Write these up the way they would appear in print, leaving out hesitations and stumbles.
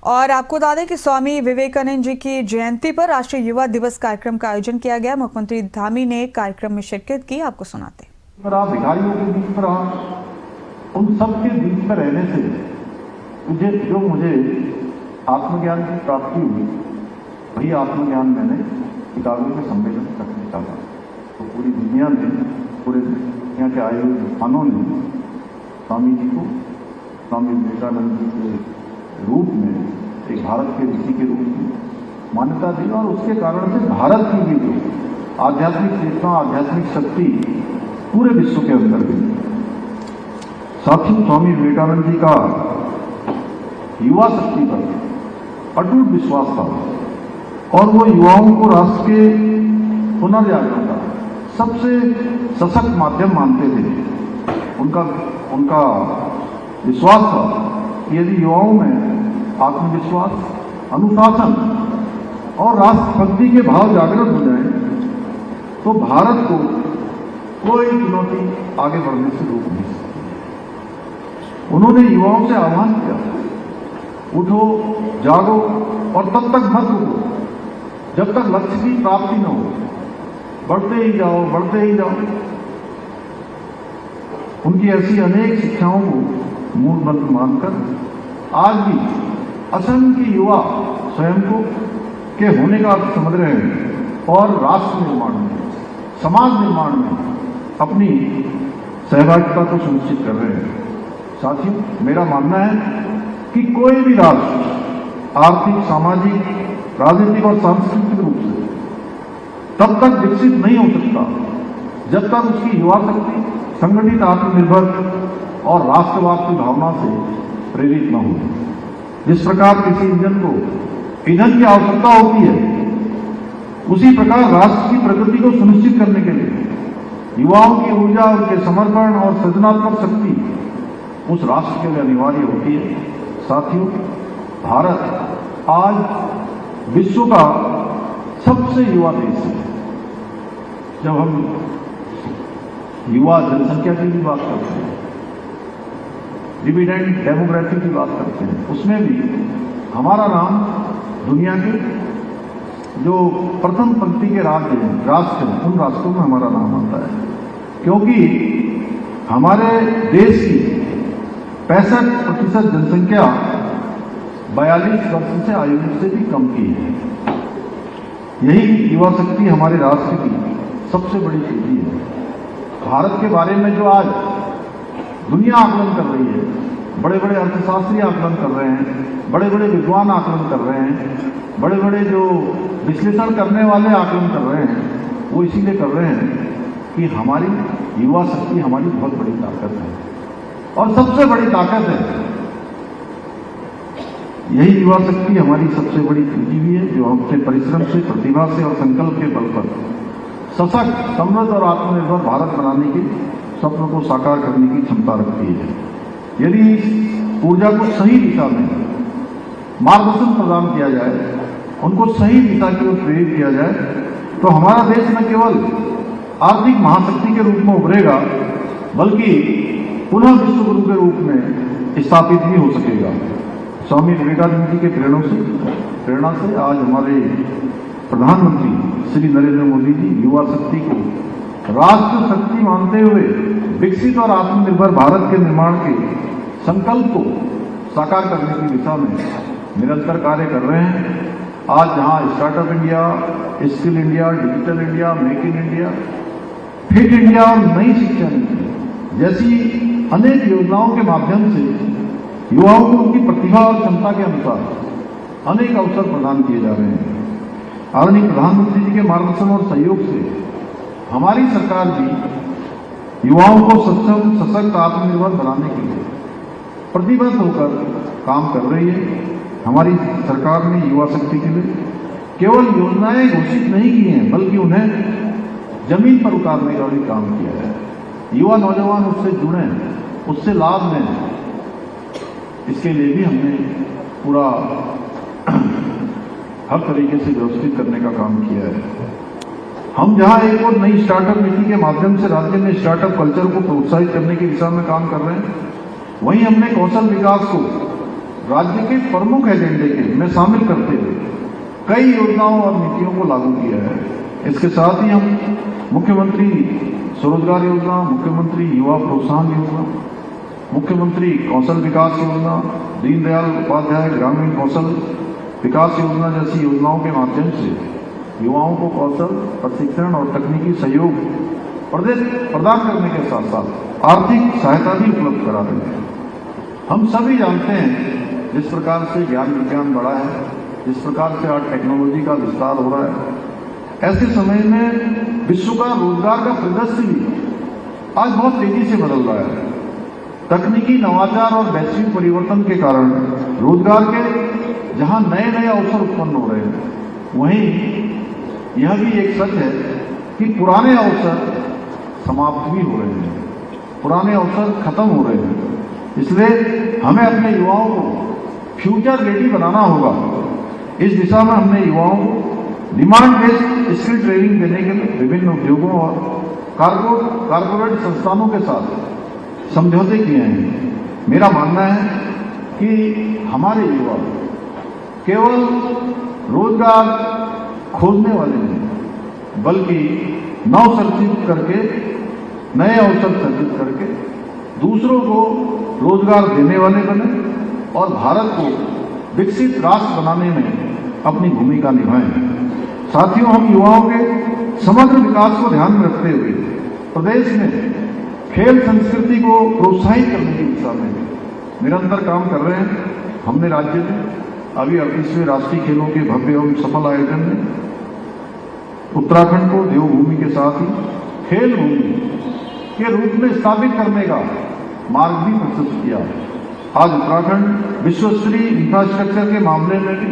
और आपको बता दें कि स्वामी विवेकानंद जी की जयंती पर राष्ट्रीय युवा दिवस कार्यक्रम का आयोजन किया गया। मुख्यमंत्री धामी ने कार्यक्रम में शिरकत की। आपको सुनाते भिखारियों के बीच पर उन सब के बीच में रहने से मुझे आत्मज्ञान की प्राप्ति हुई, वही आत्मज्ञान मैंने किताबों के सम्मेलन तक निकाला। तो पूरी दुनिया में, पूरे दुनिया के आए हुए विद्वानों ने स्वामी जी को स्वामी विवेकानंद जी के रूप में, एक भारत के ऋषि के रूप में मान्यता दी, और उसके कारण से भारत की भी जो आध्यात्मिक चेतना, आध्यात्मिक शक्ति पूरे विश्व के अंदर गई। साथियों, स्वामी विवेकानंद जी का युवा शक्ति पर अटूट विश्वास था और वो युवाओं को राष्ट्र के पुनर्जागरण का सबसे सशक्त माध्यम मानते थे। उनका विश्वास था कि यदि युवाओं में आत्मविश्वास, अनुशासन और राष्ट्रभक्ति के भाव जागृत हो जाए तो भारत को कोई चुनौती आगे बढ़ने से रोक नहीं सकती। उन्होंने युवाओं से आह्वान किया, उठो, जागो और तब तक मत रुको जब तक लक्ष्य की प्राप्ति न हो। बढ़ते ही जाओ, बढ़ते ही जाओ। उनकी ऐसी अनेक शिक्षाओं को मूल मंत्र मानकर आज भी असंख्य युवा स्वयं को के होने का अर्थ समझ रहे हैं और राष्ट्र निर्माण में, समाज निर्माण में अपनी सहभागिता को सुनिश्चित कर रहे हैं। साथियों, मेरा मानना है कि कोई भी राष्ट्र आर्थिक, सामाजिक, राजनीतिक और सांस्कृतिक रूप से तब तक विकसित नहीं हो सकता जब तक उसकी युवा शक्ति संगठित, आत्मनिर्भर और राष्ट्रवाद की भावना से प्रेरित न हो। जिस प्रकार किसी इंजन को ईंधन की आवश्यकता होती है, उसी प्रकार राष्ट्र की प्रगति को सुनिश्चित करने के लिए युवाओं की ऊर्जा, उनके समर्पण और सृजनात्मक शक्ति उस राष्ट्र के लिए अनिवार्य होती है। साथियों, भारत आज विश्व का सबसे युवा देश है। जब हम युवा जनसंख्या की भी बात करते हैं, डिविडेंड डेमोग्राफी की बात करते हैं, उसमें भी हमारा नाम दुनिया के जो प्रथम पंक्ति के राष्ट्र हैं, उन राष्ट्रों में हमारा नाम आता है, क्योंकि हमारे देश की 65% जनसंख्या 42 वर्ष से आयु से भी कम की है। यही युवा शक्ति हमारे राष्ट्र की सबसे बड़ी पूंजी है। भारत के बारे में जो आज दुनिया आकलन कर रही है, बड़े बड़े अर्थशास्त्री आकलन कर रहे हैं, बड़े बड़े विद्वान आकलन कर रहे हैं, बड़े बड़े जो विश्लेषण करने वाले आकलन कर रहे हैं, वो इसीलिए कर रहे हैं कि हमारी युवा शक्ति हमारी बहुत बड़ी ताकत है और सबसे बड़ी ताकत है। यही युवा शक्ति हमारी सबसे बड़ी पूंजी भी है, जो अपने परिश्रम से, प्रतिभा से और संकल्प के बल पर सशक्त, समृद्ध और आत्मनिर्भर भारत बनाने के स्वप्न को साकार करने की क्षमता रखती है। यदि इस ऊर्जा को सही दिशा में मार्गदर्शन प्रदान किया जाए, उनको सही दिशा की ओर प्रेरित किया जाए, तो हमारा देश न केवल आर्थिक महाशक्ति के रूप में उभरेगा, बल्कि पुनः विश्व गुरु के रूप में स्थापित भी हो सकेगा। स्वामी विवेकानंद जी के प्रेरणा से आज हमारे प्रधानमंत्री श्री नरेंद्र मोदी जी युवा शक्ति को राष्ट्र शक्ति मानते हुए विकसित और आत्मनिर्भर भारत के निर्माण के संकल्प को साकार करने की दिशा में निरंतर कार्य कर रहे हैं। आज जहां startup India, skill India, digital India, make in India, fit India और नई शिक्षा नीति जैसी अनेक योजनाओं के माध्यम से युवाओं को उनकी प्रतिभा और क्षमता के अनुसार अनेक अवसर प्रदान किए जा रहे हैं। आदरणीय प्रधानमंत्री जी के मार्गदर्शन और सहयोग से हमारी सरकार भी युवाओं को सक्षम, सशक्त, आत्मनिर्भर बनाने के लिए प्रतिबद्ध होकर काम कर रही है। हमारी सरकार ने युवा शक्ति के लिए केवल योजनाएं घोषित नहीं की हैं, बल्कि उन्हें जमीन पर उतारने का भी काम किया है। युवा नौजवान उससे जुड़े, उससे लाभ लें, इसके लिए भी हमने पूरा हर तरीके से व्यवस्थित करने का काम किया है। हम जहां एक और नई स्टार्टअप नीति के माध्यम से राज्य में स्टार्टअप कल्चर को प्रोत्साहित करने की दिशा में काम कर रहे हैं, वहीं हमने कौशल विकास को राज्य के प्रमुख एजेंडे के में शामिल करते हुए कई योजनाओं और नीतियों को लागू किया है। इसके साथ ही हम मुख्यमंत्री स्वरोजगार योजना, मुख्यमंत्री युवा प्रोत्साहन योजना, मुख्यमंत्री कौशल विकास योजना, दीनदयाल उपाध्याय ग्रामीण कौशल विकास योजना जैसी योजनाओं के माध्यम से युवाओं को कौशल प्रशिक्षण और तकनीकी सहयोग प्रदान करने के साथ साथ आर्थिक सहायता भी उपलब्ध करा रहे हैं। हम सभी जानते हैं जिस प्रकार से ज्ञान विज्ञान बढ़ा है, जिस प्रकार से आज टेक्नोलॉजी का विस्तार हो रहा है, ऐसे समय में विश्व का रोजगार का परिदृश्य भी आज बहुत तेजी से बदल रहा है। तकनीकी नवाचार और वैश्विक परिवर्तन के कारण रोजगार के जहां नए नए अवसर उत्पन्न हो रहे हैं, वहीं यह भी एक सच है कि पुराने अवसर समाप्त भी हो रहे हैं, पुराने अवसर खत्म हो रहे हैं। इसलिए हमें अपने युवाओं को फ्यूचर रेडी बनाना होगा। इस दिशा में हमने युवाओं को डिमांड बेस्ड स्किल ट्रेनिंग देने के लिए विभिन्न उद्योगों और कारपोरेट संस्थानों के साथ समझौते किए हैं। मेरा मानना है कि हमारे युवा केवल रोजगार खोजने वाले नहीं, बल्कि नव सर्जित करके, नए अवसर सर्जित करके दूसरों को रोजगार देने वाले बने और भारत को विकसित राष्ट्र बनाने में अपनी भूमिका निभाएं। साथियों, हम युवाओं के समग्र विकास को ध्यान में रखते हुए प्रदेश में खेल संस्कृति को प्रोत्साहित करने की दिशा में निरंतर काम कर रहे हैं। हमने राज्य में अभी 38वें राष्ट्रीय खेलों के भव्य एवं सफल आयोजन में उत्तराखंड को देवभूमि के साथ ही खेल भूमि के रूप में स्थापित करने का मार्ग भी प्रशस्त किया। आज उत्तराखंड विश्व स्तरीय इंफ्रास्ट्रक्चर के मामले में भी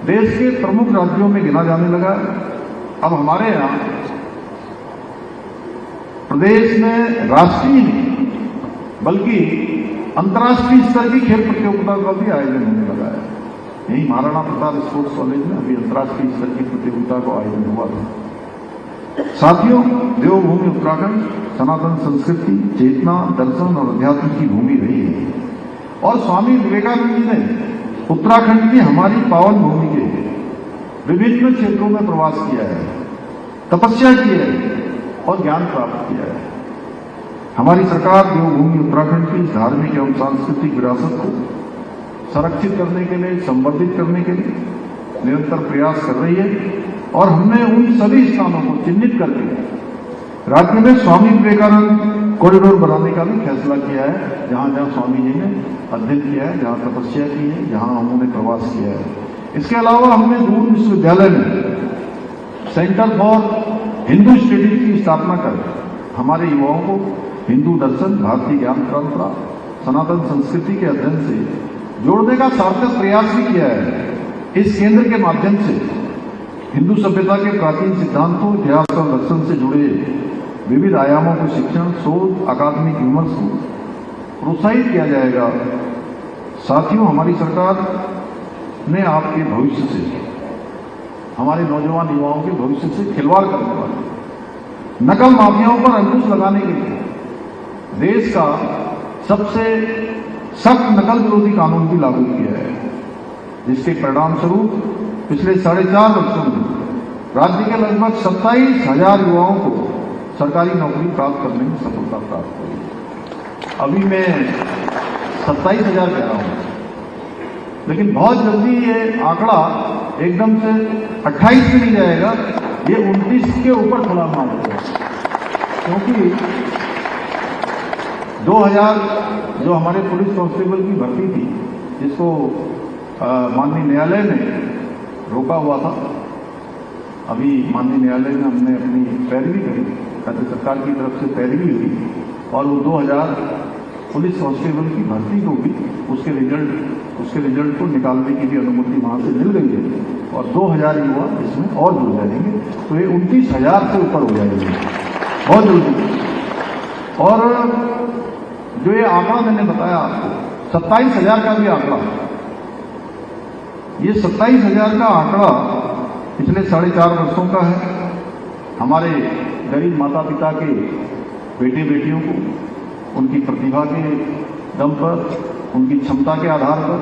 देश के प्रमुख राज्यों में गिना जाने लगा। अब हमारे यहाँ प्रदेश में राष्ट्रीय नहीं बल्कि अंतर्राष्ट्रीय स्तर की खेल प्रतियोगिता का भी आयोजन होने लगा है। यही महाराणा प्रताप स्पोर्ट्स कॉलेज में अभी अंतर्राष्ट्रीय स्तर की प्रतियोगिता का आयोजन हुआ था। साथियों, देवभूमि उत्तराखंड सनातन संस्कृति, चेतना, दर्शन और अध्यात्म की भूमि रही है और स्वामी विवेकानंद जी ने उत्तराखंड की हमारी पावन भूमि के विभिन्न क्षेत्रों में प्रवास किया है, तपस्या की है और ज्ञान प्राप्त किया है। हमारी सरकार देवभूमि उत्तराखंड की धार्मिक एवं सांस्कृतिक विरासत को संरक्षित करने के लिए, संवर्धित करने के लिए निरंतर प्रयास कर रही है और हमने उन सभी स्थानों को चिन्हित करके राज्य में स्वामी विवेकानंद कॉरिडोर बनाने का भी फैसला किया है। जहां जहां स्वामी जी ने अध्ययन किया है, जहां तपस्या की है, जहां उन्होंने प्रवास किया है। इसके अलावा हमने दूर विश्वविद्यालय में सेंटर फॉर हिंदू स्टडीज की स्थापना कर हमारे युवाओं को हिंदू दर्शन, भारतीय ज्ञान परंपरा, सनातन संस्कृति के अध्ययन से जोड़ने का सार्थक प्रयास भी किया है। इस केंद्र के माध्यम से हिंदू सभ्यता के प्राचीन सिद्धांतों, इतिहास और दर्शन से जुड़े विविध आयामों के शिक्षण, शोध, अकादमिक विमर्श को प्रोत्साहित किया जाएगा। साथियों, हमारी सरकार ने आपके भविष्य से, हमारे नौजवान युवाओं के भविष्य से खिलवाड़ करने वाले नकल माफियाओं पर अंकुश लगाने के लिए देश का सबसे सख्त नकल विरोधी कानून भी लागू किया है, जिसके परिणाम स्वरूप पिछले 4.5 वर्षों में राज्य के लगभग 27,000 युवाओं को सरकारी नौकरी प्राप्त करने में सफलता प्राप्त हुई। अभी मैं 27,000 कह रहा हूं, लेकिन बहुत जल्दी ये आंकड़ा एकदम से 28 पे नहीं जाएगा, ये 29 के ऊपर छलांग मार देगा, क्योंकि 2000 जो हमारे पुलिस कांस्टेबल की भर्ती थी, जिसको माननीय न्यायालय ने रोका हुआ था, अभी माननीय न्यायालय में हमने अपनी पैरवी करी, राज्य सरकार की तरफ से पैरवी हुई और वो 2000 पुलिस कांस्टेबल की भर्ती को भी उसके रिजल्ट को निकालने की भी अनुमति वहां से मिल गई है और 2000 युवा इसमें और जुड़ जाएंगे, तो ये 29,000 से ऊपर हो जाएंगे बहुत जल्दी। और जो ये आंकड़ा मैंने बताया आपको, 27,000 का भी आंकड़ा, ये 27,000 का आंकड़ा पिछले 4.5 वर्षों का है। हमारे गरीब माता पिता के बेटे बेटियों को उनकी प्रतिभा के दम पर, उनकी क्षमता के आधार पर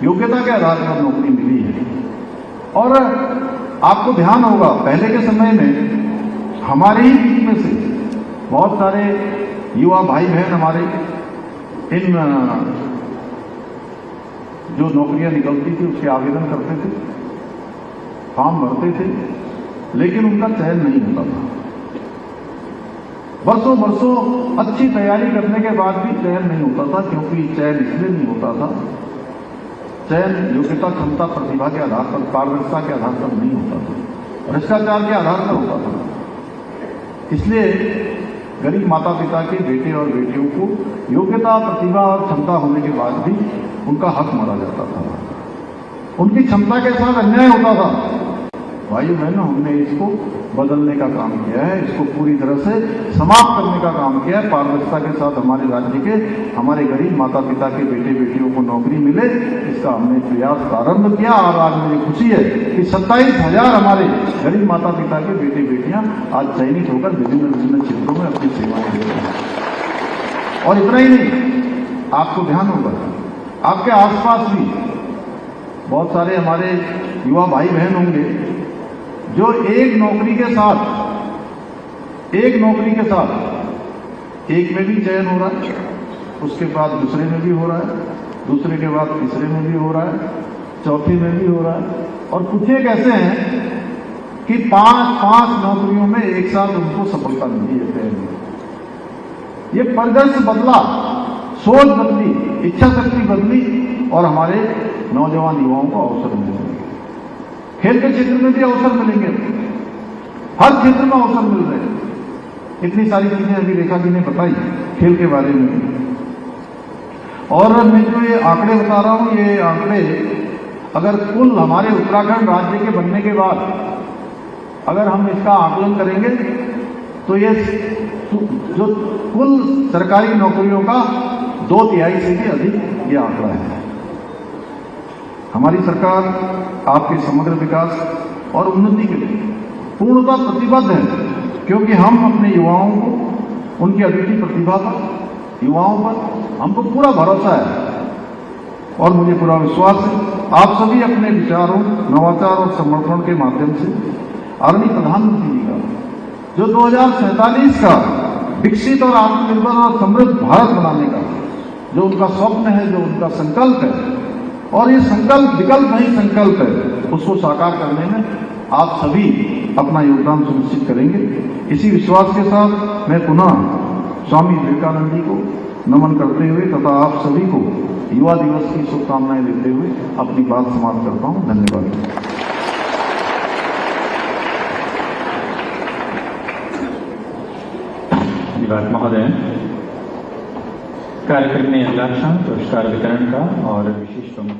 योग्यता के आधार पर नौकरी मिली है। और आपको ध्यान होगा, पहले के समय में हमारे ही बीच में से बहुत सारे युवा भाई बहन हमारे इन जो नौकरियां निकलती थी उसके आवेदन करते थे, फॉर्म भरते थे, लेकिन उनका चयन नहीं होता था। वर्षों वर्षों अच्छी तैयारी करने के बाद भी चयन नहीं होता था। क्योंकि चयन इसलिए नहीं होता था, चयन योग्यता, क्षमता, प्रतिभा के आधार पर, पारदर्शिता के आधार पर नहीं होता था, भ्रष्टाचार के आधार पर होता था। इसलिए गरीब माता पिता के बेटे और बेटियों को योग्यता, प्रतिभा और क्षमता होने के बाद भी उनका हक मारा जाता था, उनकी क्षमता के साथ अन्याय होता था। भाइयों बहनों, हमने इसको बदलने का काम किया है, इसको पूरी तरह से समाप्त करने का काम किया है। पारदर्शिता के साथ हमारे राज्य के, हमारे गरीब माता पिता के बेटे बेटियों को नौकरी मिले, इसका हमने प्रयास प्रारंभ किया। और आज मुझे खुशी है कि 27,000 हमारे गरीब माता पिता के बेटे बेटियां आज चयनित होकर विभिन्न विभिन्न क्षेत्रों में अपनी सेवाएं दे रहे हैं। और इतना ही नहीं, आपको ध्यान होगा, आपके आसपास भी बहुत सारे हमारे युवा भाई बहन होंगे जो एक नौकरी के साथ एक में भी चयन हो रहा है, उसके बाद दूसरे में भी हो रहा है, दूसरे के बाद तीसरे में भी हो रहा है, चौथे में भी हो रहा है। और कुछ एक ऐसे हैं कि 5 नौकरियों में एक साथ उनको सफलता मिली है। ये परिदृश्य बदला, सोच बदली, इच्छा शक्ति बदली और हमारे नौजवान युवाओं को अवसर मिलेंगे। खेल के क्षेत्र में भी अवसर मिलेंगे, हर क्षेत्र में अवसर मिल रहे हैं। इतनी सारी चीजें अभी रेखा जी ने बताई खेल के बारे में। और मैं जो ये आंकड़े बता रहा हूं, ये आंकड़े अगर कुल हमारे उत्तराखंड राज्य के बनने के बाद अगर हम इसका आकलन करेंगे तो ये जो कुल सरकारी नौकरियों का 2/3 से भी अधिक ये आंकड़ा है। हमारी सरकार आपके समग्र विकास और उन्नति के लिए पूर्णतः प्रतिबद्ध है, क्योंकि हम अपने युवाओं को, उनकी अद्वितीय प्रतिभा पर, युवाओं पर हमको पूरा भरोसा है और मुझे पूरा विश्वास है। आप सभी अपने विचारों, नवाचार और समर्पण के माध्यम से आदरणीय प्रधानमंत्री जी का जो 2047 का विकसित और आत्मनिर्भर और समृद्ध भारत बनाने का जो उनका स्वप्न है, जो उनका संकल्प है, और ये संकल्प विकल्प नहीं संकल्प है, उसको साकार करने में आप सभी अपना योगदान सुनिश्चित करेंगे। इसी विश्वास के साथ मैं पुनः स्वामी विवेकानंद जी को नमन करते हुए तथा आप सभी को युवा दिवस की शुभकामनाएं देते हुए अपनी बात समाप्त करता हूं। धन्यवाद। धन्यवाद महोदय। कार्यक्रम में अगला क्षण पुरस्कार वितरण का और विशेष प्रमुख